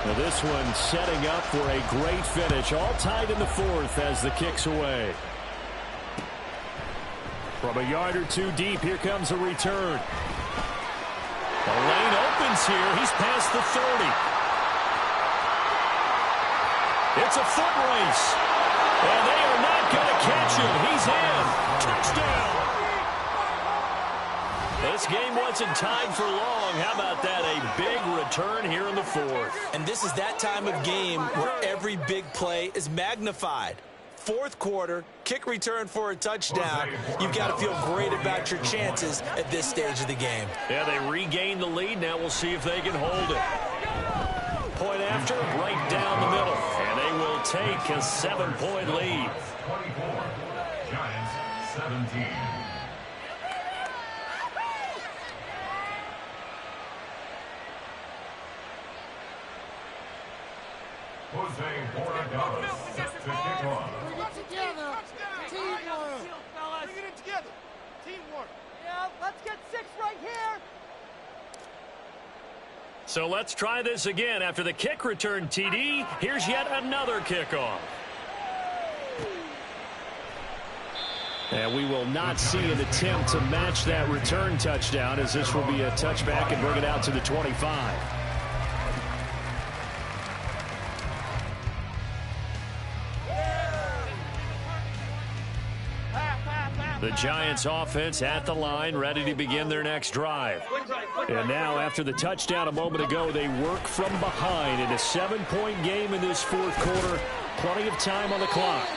Now this one setting up for a great finish. All tied in the 4th as the kick's away. From a yard or 2 deep, here comes a return. The lane opens here. He's past the 30. It's a foot race. And they are not going to catch him. He's in. Touchdown. This game wasn't tied for long. How about that? A big return here in the 4th. And this is that time of game where every big play is magnified. 4th quarter, kick return for a touchdown. You've got to feel great about your chances at this stage of the game. Yeah, they regained the lead. Now we'll see if they can hold it. Point after, right down the middle. And they will take a 7-point lead. 24. Giants 17. Jose Borregales set to kick off. Bring it together. Teamwork. Bring it together. Teamwork. Yeah, let's get 6 right here. So let's try this again. After the kick return, TD, here's yet another kickoff. And we will not see an attempt to match that return touchdown, as this will be a touchback and bring it out to the 25. The Giants offense at the line, ready to begin their next drive. And now, after the touchdown a moment ago, they work from behind in a 7-point game in this 4th quarter. Plenty of time on the clock.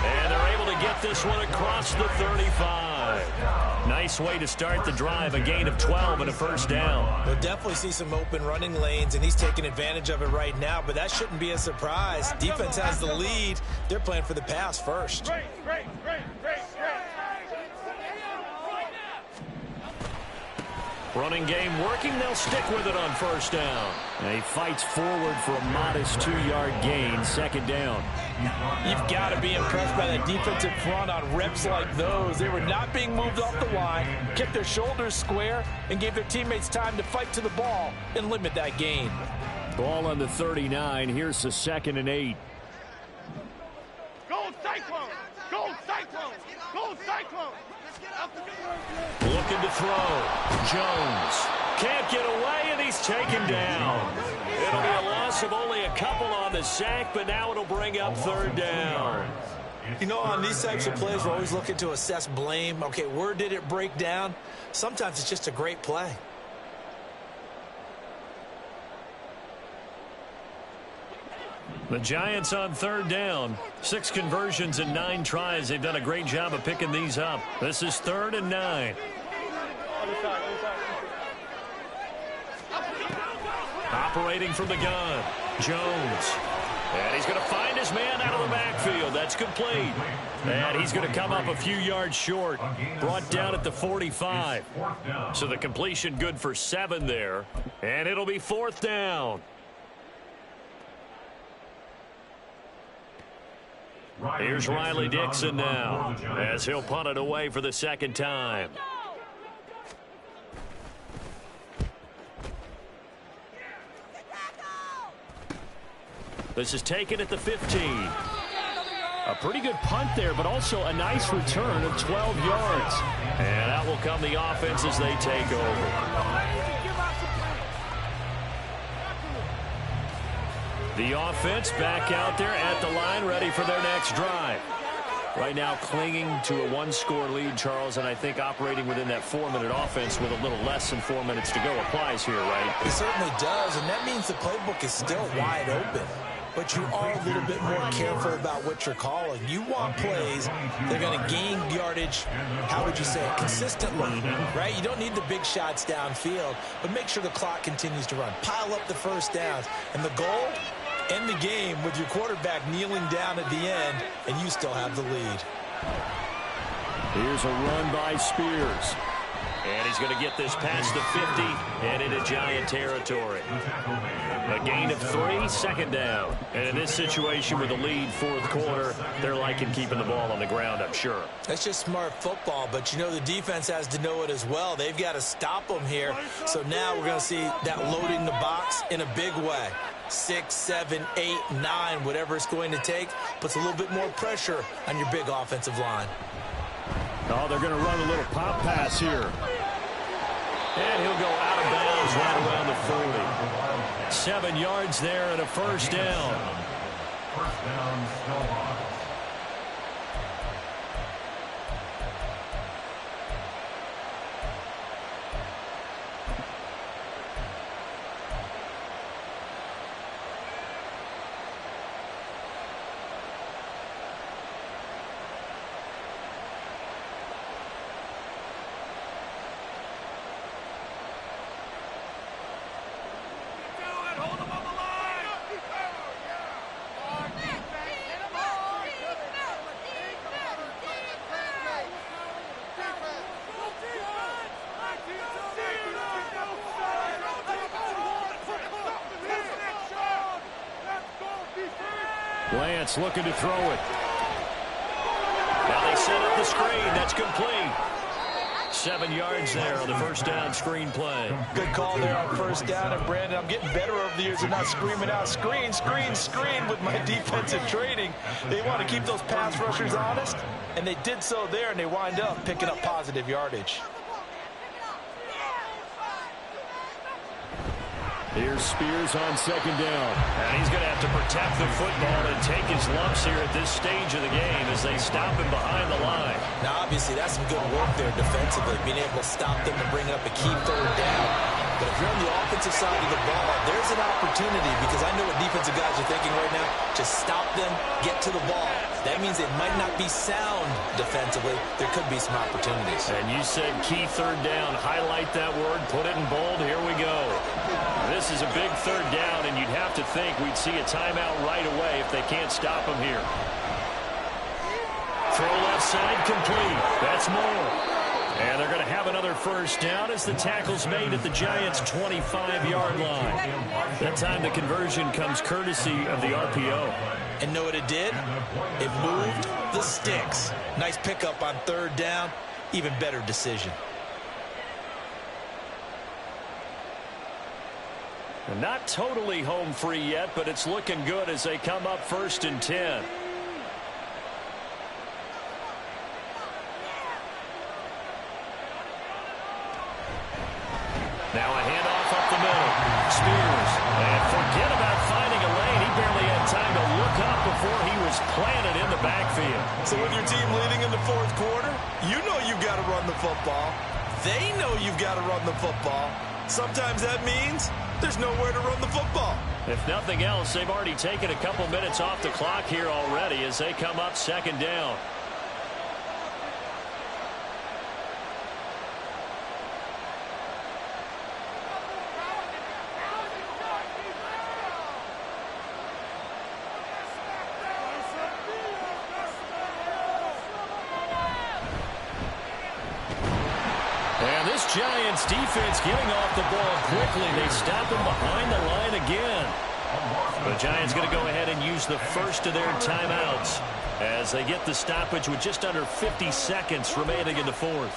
And they're able to get this one across the 35. Nice way to start the drive, a gain of 12 and a 1st down. We'll definitely see some open running lanes, and he's taking advantage of it right now, but that shouldn't be a surprise. Defense has the lead. They're playing for the pass first. Great. Running game working. They'll stick with it on 1st down. And he fights forward for a modest 2-yard gain, 2nd down. You've got to be impressed by that defensive front on reps like those. They were not being moved off the line, kept their shoulders square, and gave their teammates time to fight to the ball and limit that gain. Ball on the 39. Here's the 2nd and 8. Gold Cyclone. Gold Cyclone. Gold Cyclone. Looking to throw. Jones can't get away, and he's taken down. It'll be a loss of only a couple on the sack, but now it'll bring up 3rd down. You know, on these types of plays, we're always looking to assess blame. Okay, where did it break down? Sometimes it's just a great play. The Giants on third down. 6 conversions and 9 tries. They've done a great job of picking these up. This is 3rd and 9. Operating from the gun, Jones. And he's going to find his man out of the backfield. That's complete. And he's going to come up a few yards short. Brought down at the 45. So the completion good for 7 there. And it'll be 4th down. Here's Riley Dixon now as he'll punt it away for the 2nd time. This is taken at the 15. A pretty good punt there, but also a nice return of 12 yards. And out will come the offense as they take over. The offense back out there at the line, ready for their next drive. Right now clinging to a 1-score lead, Charles, and I think operating within that 4-minute offense with a little less than 4 minutes to go applies here, right? It certainly does, and that means the playbook is still wide open. But you are a little bit more careful about what you're calling. You want plays that are going to gain yardage, how would you say it, consistently, right? You don't need the big shots downfield, but make sure the clock continues to run. Pile up the first downs. And the goal, end the game with your quarterback kneeling down at the end, and you still have the lead. Here's a run by Spears. And he's going to get this past the 50 and into Giant territory. A gain of 3, 2nd down. And in this situation with a lead 4th quarter, they're liking keeping the ball on the ground, I'm sure. That's just smart football, but you know the defense has to know it as well. They've got to stop them here. So now we're going to see that loading the box in a big way. 6, 7, 8, 9, whatever it's going to take, puts a little bit more pressure on your big offensive line. Oh, they're going to run a little pop pass here. And he'll go out of bounds right around the 40. 7 yards there and a 1st down. First down, still on. Lance looking to throw it. Now they set up the screen. That's complete. 7 yards there on the 1st down screen play. Good call there on 1st down. And, Brandon, I'm getting better over the years of not screaming out screen, screen, screen with my defensive training. They want to keep those pass rushers honest, and they did so there, and they wind up picking up positive yardage. Here's Spears on 2nd down. And he's going to have to protect the football and take his lumps here at this stage of the game as they stop him behind the line. Now, obviously, that's some good work there defensively, being able to stop them and bring up a key 3rd down. But if you're on the offensive side of the ball, there's an opportunity, because I know what defensive guys are thinking right now. Just stop them, get to the ball. That means they might not be sound defensively. There could be some opportunities. And you said key 3rd down. Highlight that word. Put it in bold. Here we go. This is a big 3rd down, and you'd have to think we'd see a timeout right away if they can't stop him here. Throw left side complete. That's more. And they're going to have another 1st down as the tackle's made at the Giants' 25-yard line. That time the conversion comes courtesy of the RPO. And know what it did? It moved the sticks. Nice pickup on 3rd down. Even better decision. Not totally home free yet, but it's looking good as they come up 1st and 10. Now a handoff up the middle. Spears. And forget about finding a lane. He barely had time to look up before he was planted in the backfield. So with your team leading in the 4th quarter, you know you've got to run the football. They know you've got to run the football. Sometimes that means there's nowhere to run the football. If nothing else, they've already taken a couple minutes off the clock here already as they come up second down. And this Giants defense getting off the ball quickly. They stop him behind the line again. The Giants going to go ahead and use the first of their timeouts as they get the stoppage with just under 50 seconds remaining in the fourth.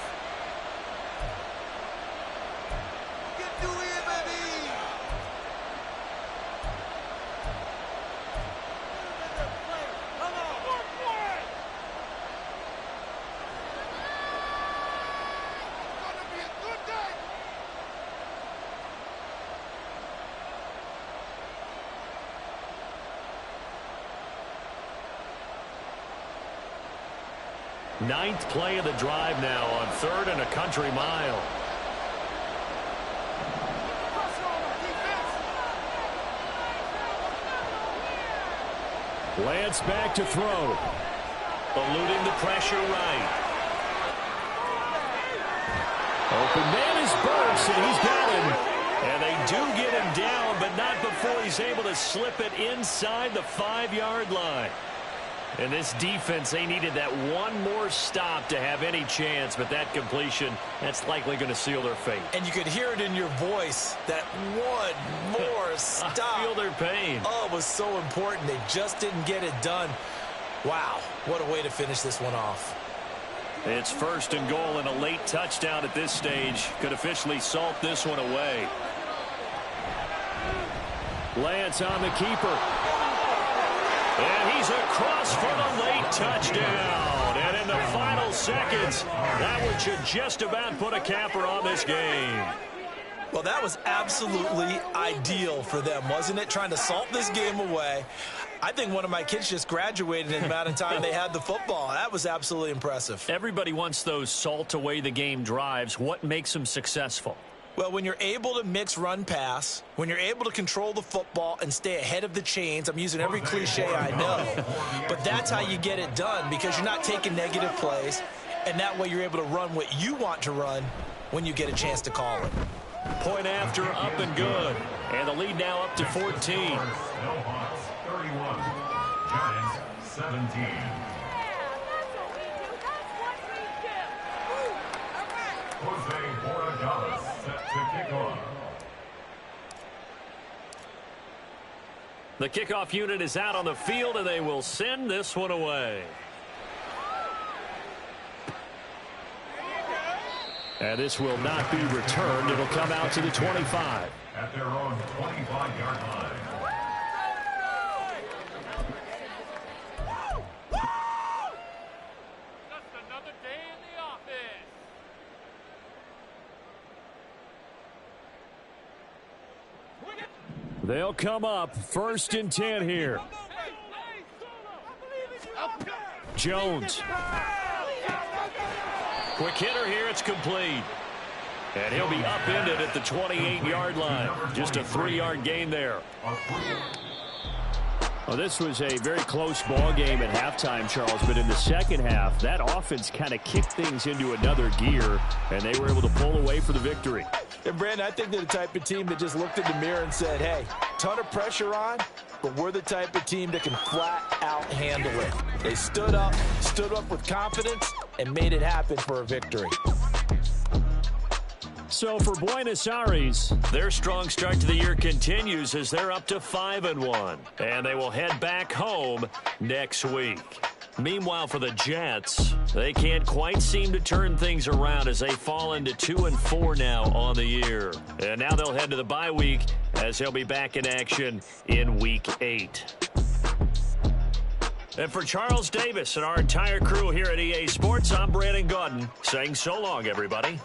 Ninth play of the drive now on 3rd and a country mile. Lance back to throw. Eluding the pressure right. Open man is Burks, and he's got him. And they do get him down, but not before he's able to slip it inside the 5-yard line. And this defense, they needed that one more stop to have any chance, but that completion, that's likely going to seal their fate. And you could hear it in your voice, that one more stop. I feel their pain. Oh, it was so important. They just didn't get it done. Wow, what a way to finish this one off. It's 1st and goal, and a late touchdown at this stage could officially salt this one away. Lance on the keeper. And he's across for the late touchdown. And in the final seconds, that one should just about put a capper on this game. Well, that was absolutely ideal for them, wasn't it? Trying to salt this game away. I think one of my kids just graduated in the amount of time they had the football. That was absolutely impressive. Everybody wants those salt away the game drives. What makes them successful? Well, when you're able to mix run-pass, when you're able to control the football and stay ahead of the chains, I'm using every cliche I know, but that's how you get it done because you're not taking negative plays, and that way you're able to run what you want to run when you get a chance to call it. Point after, up and good. And the lead now up to 14. 31, Giants 17. Jose Borregales set to kick off. The kickoff unit is out on the field, and they will send this one away. And this will not be returned. It'll come out to the 25. At their own 25-yard line. They'll come up 1st and 10 here. Jones. Quick hitter here. It's complete. And he'll be upended at the 28-yard line. Just a 3-yard gain there. Well, this was a very close ball game at halftime, Charles, but in the second half, that offense kind of kicked things into another gear, and they were able to pull away for the victory. And, Brandon, I think they're the type of team that just looked in the mirror and said, hey, ton of pressure on, but we're the type of team that can flat out handle it. They stood up with confidence, and made it happen for a victory. So for Buenos Aires, their strong start to the year continues as they're up to 5-1. And they will head back home next week. Meanwhile, for the Jets, they can't quite seem to turn things around as they fall into 2-4 now on the year. And now they'll head to the bye week as they'll be back in action in Week 8. And for Charles Davis and our entire crew here at EA Sports, I'm Brandon Gaudin saying so long, everybody.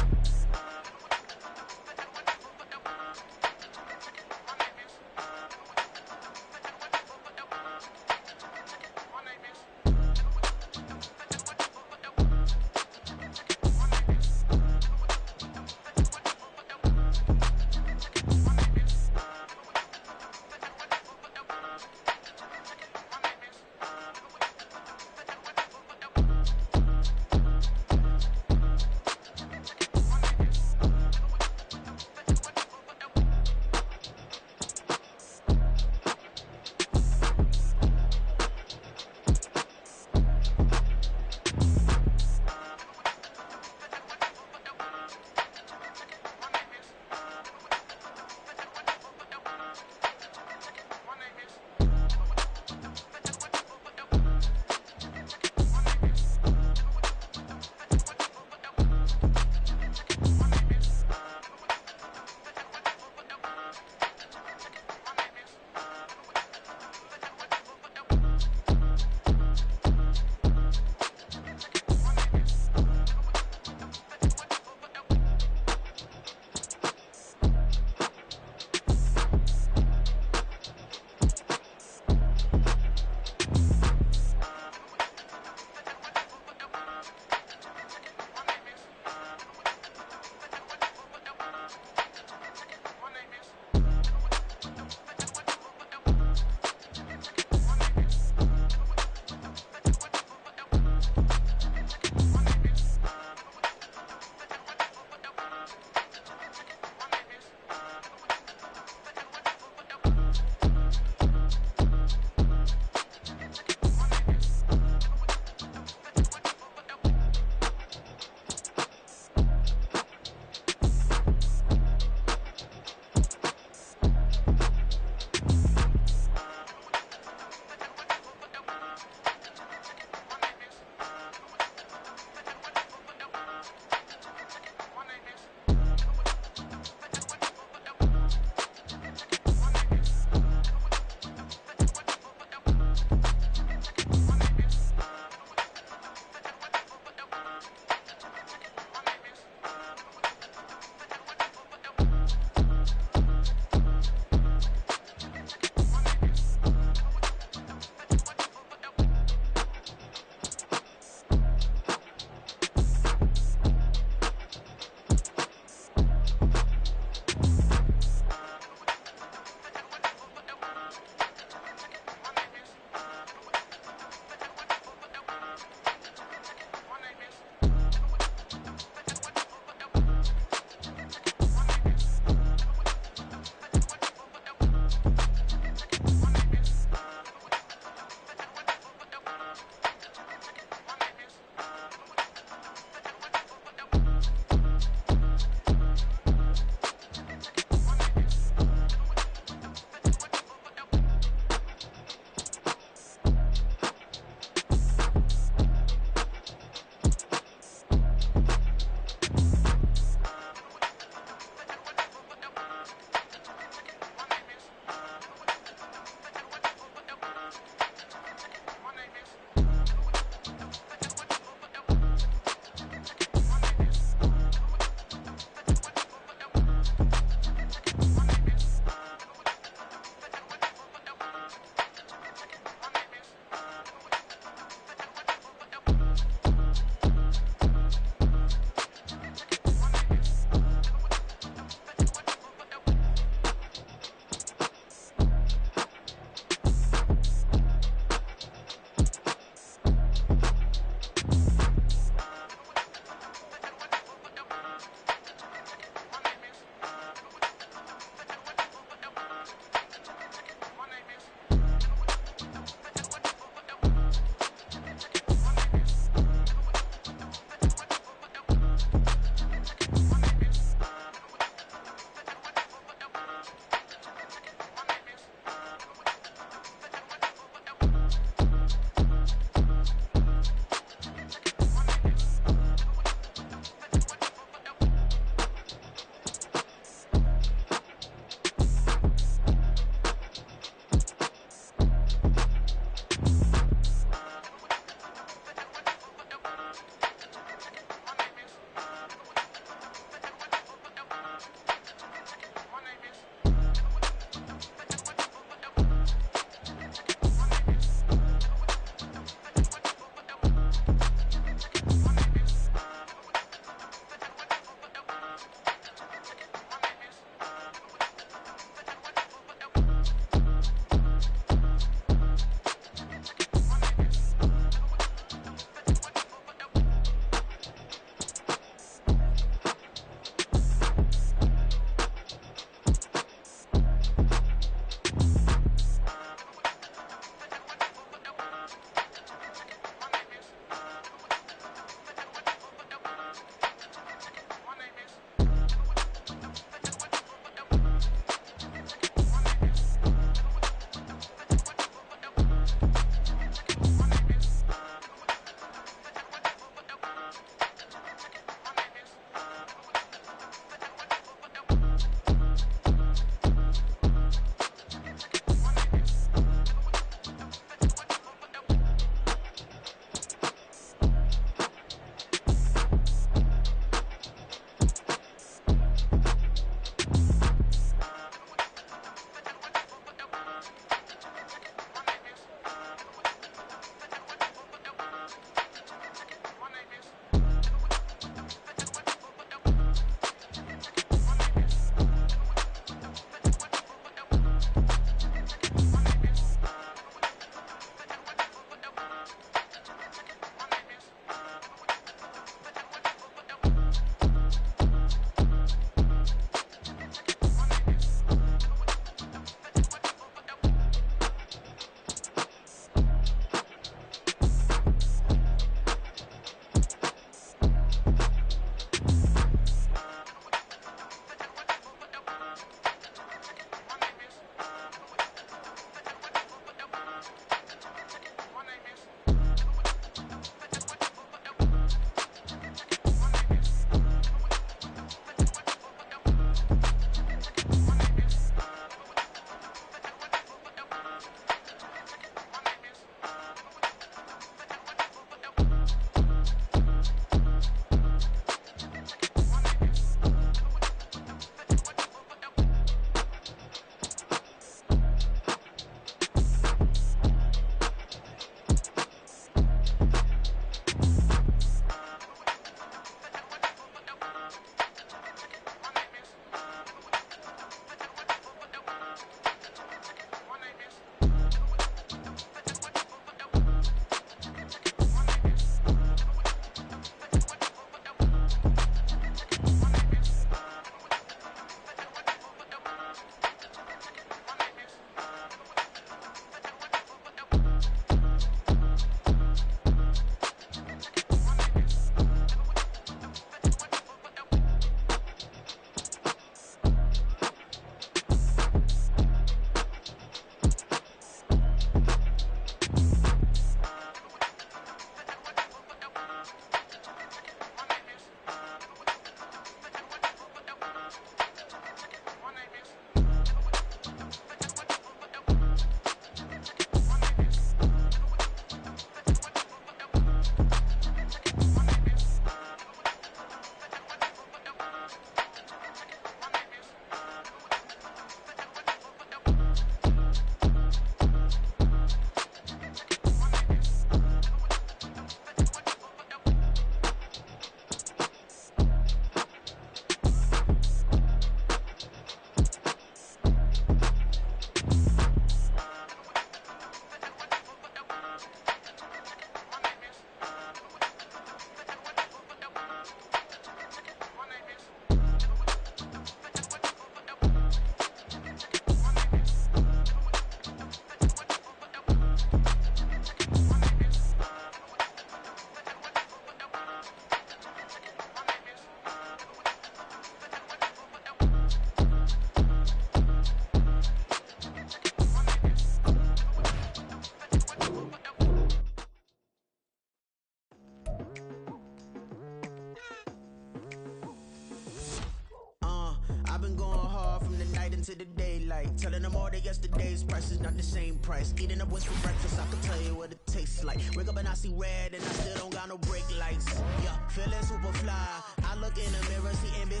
night into the daylight. Telling them all that yesterday's price is not the same price. Eating up wings for breakfast, I can tell you what it tastes like. Wake up and I see red and I still don't got no brake lights. Yeah, feeling super fly. I look in the mirror, see ambition.